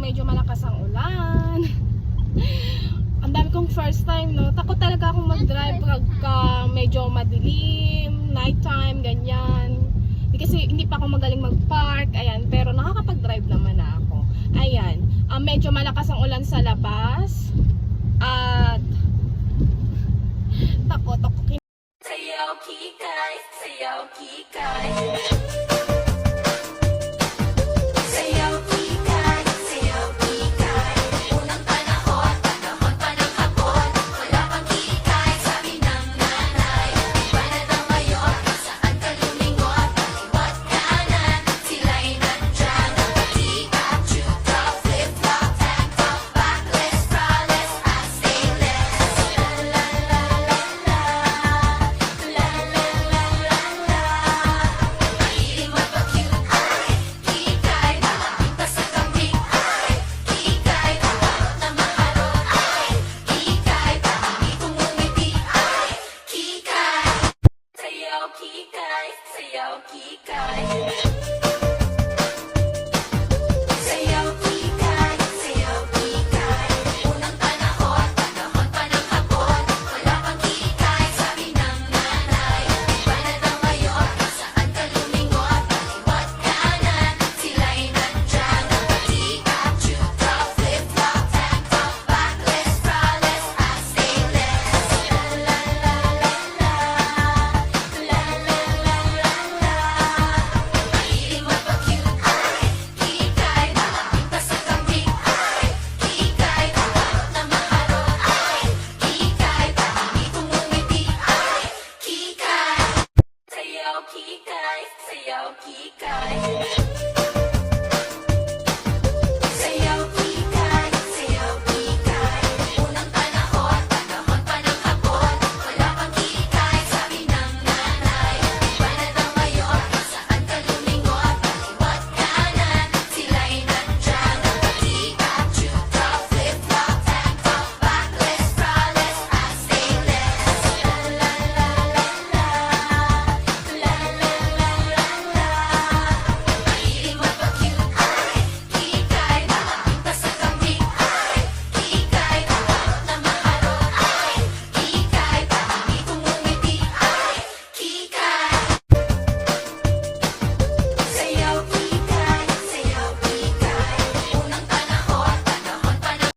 medyo malakas ang ulan. Ang dami kong first time, no? Takot talaga akong mag-drive pagka medyo madilim, nighttime, ganyan. Kasi hindi pa ako magaling mag-park, ayan. Pero nakakapag-drive naman ako. Ayan, medyo malakas ang ulan sa labas. At takot ako. Sayaw kikay, sayaw kikay.